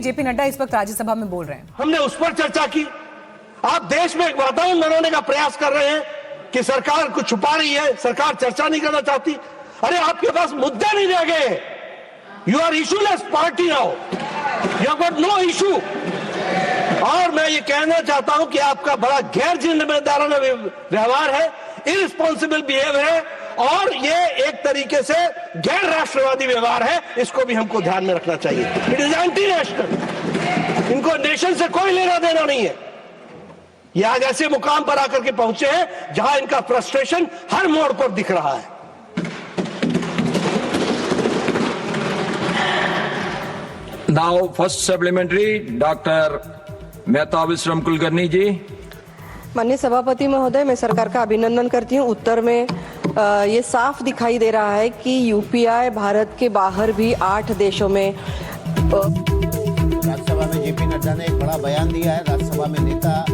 JP Nadda इस वक्त राज्यसभा में बोल रहे हैं। हमने उस पर चर्चा की। आप देश में एक वातावरण बनाने का प्रयास कर रहे हैं कि सरकार कुछ छुपा रही है, सरकार चर्चा नहीं करना चाहती। अरे आपके पास मुद्दे नहीं रह गए। You are issueless party now, you have got no issue. और मैं ये कहना चाहता हूं कि आपका बड़ा गैर जिम्मेदाराना व्यवहार है, इररिस्पॉन्सिबल बिहेवियर है, और ये एक तरीके से गैर राष्ट्रवादी व्यवहार है। इसको भी हमको ध्यान में रखना चाहिए। It is anti national. इनको नेशन से कोई लेना देना नहीं है। ये आज ऐसे मुकाम पर आकर के पहुंचे हैं जहां इनका फ्रस्ट्रेशन हर मोड़ पर दिख रहा है। Now first supplementary doctor Mehta विश्राम कुलकर्णी जी। माननीय सभापति महोदय, मैं सरकार का अभिनंदन करती हूं। उत्तर में ये साफ दिखाई दे रहा है कि यूपीआई भारत के बाहर भी 8 देशों में। राज्यसभा में जेपी नड्डा ने एक बड़ा बयान दिया है। राज्यसभा में नेता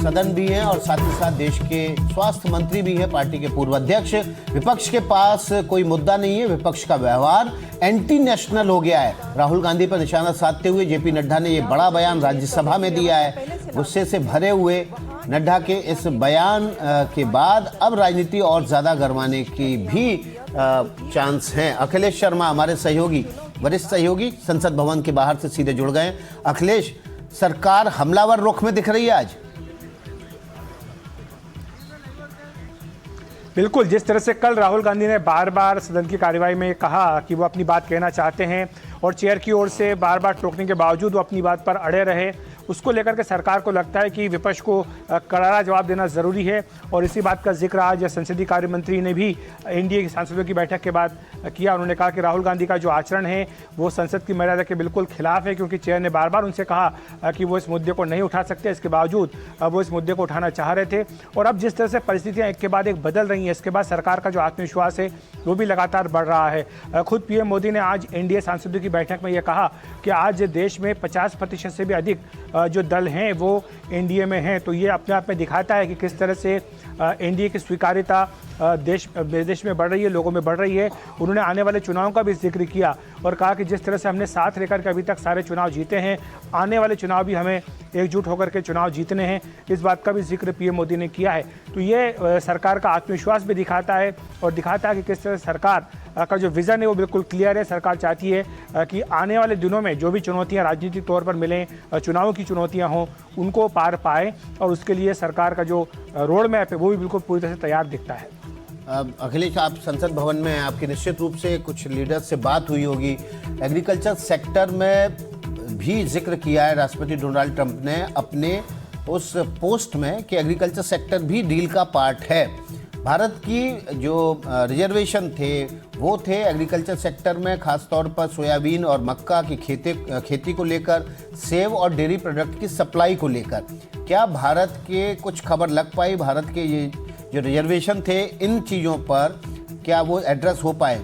सदन भी हैं और साथ ही साथ देश के स्वास्थ्य मंत्री भी हैं, पार्टी के पूर्व अध्यक्ष। विपक्ष के पास कोई मुद्दा नहीं है। विपक्ष का व्यवहार एंटी नेशनल हो गया है। राहुल गांधी पर निशाना साधते हुए जेपी नड्डा ने ये बड़ा बयान राज्यसभा में दिया है। गुस्से से भरे हुए नड्डा के इस बयान के बाद अब राजनीति और ज्यादा गरमाने की भी चांस हैं। अखिलेश शर्मा हमारे सहयोगी, वरिष्ठ सहयोगी, संसद भवन के बाहर से सीधे जुड़ गए। अखिलेश, सरकार हमलावर रुख में दिख रही है आज। बिल्कुल, जिस तरह से कल राहुल गांधी ने बार बार सदन की कार्यवाही में कहा कि वो अपनी बात कहना चाहते हैं और चेयर की ओर से बार बार टोकने के बावजूद वो अपनी बात पर अड़े रहे, उसको लेकर के सरकार को लगता है कि विपक्ष को करारा जवाब देना ज़रूरी है। और इसी बात का जिक्र आज संसदीय कार्य मंत्री ने भी एनडीए के सांसदों की बैठक के बाद किया। उन्होंने कहा कि राहुल गांधी का जो आचरण है वो संसद की मर्यादा के बिल्कुल खिलाफ है, क्योंकि चेयर ने बार बार उनसे कहा कि वो इस मुद्दे को नहीं उठा सकते। इसके बावजूद वो इस मुद्दे को उठाना चाह रहे थे। और अब जिस तरह से परिस्थितियाँ एक के बाद एक बदल रही हैं, इसके बाद सरकार का जो आत्मविश्वास है वो भी लगातार बढ़ रहा है। खुद पीएम मोदी ने आज एनडीए सांसदों की बैठक में ये कहा कि आज देश में 50% से भी अधिक जो दल हैं वो एनडीए में हैं। तो ये अपने आप में दिखाता है कि किस तरह से एनडीए की स्वीकार्यता देश विदेश में बढ़ रही है, लोगों में बढ़ रही है। उन्होंने आने वाले चुनावों का भी जिक्र किया और कहा कि जिस तरह से हमने साथ रहकर के अभी तक सारे चुनाव जीते हैं, आने वाले चुनाव भी हमें एकजुट होकर के चुनाव जीतने हैं। इस बात का भी जिक्र पीएम मोदी ने किया है। तो ये सरकार का आत्मविश्वास भी दिखाता है और दिखाता है कि किस तरह सरकार का जो विज़न है वो बिल्कुल क्लियर है। सरकार चाहती है कि आने वाले दिनों में जो भी चुनौतियां राजनीतिक तौर पर मिलें, चुनावों की चुनौतियां हों, उनको पार पाए, और उसके लिए सरकार का जो रोड मैप है वो भी बिल्कुल पूरी तरह से तैयार दिखता है। अखिलेश, आप संसद भवन में हैं, आपकी निश्चित रूप से कुछ लीडर्स से बात हुई होगी। एग्रीकल्चर सेक्टर में भी जिक्र किया है राष्ट्रपति डोनाल्ड ट्रंप ने अपने उस पोस्ट में कि एग्रीकल्चर सेक्टर भी डील का पार्ट है। भारत की जो रिजर्वेशन थे वो थे एग्रीकल्चर सेक्टर में, खासतौर पर सोयाबीन और मक्का की खेती को लेकर, सेब और डेयरी प्रोडक्ट की सप्लाई को लेकर। क्या भारत के कुछ खबर लग पाई? भारत के ये जो रिजर्वेशन थे इन चीज़ों पर क्या वो एड्रेस हो पाए?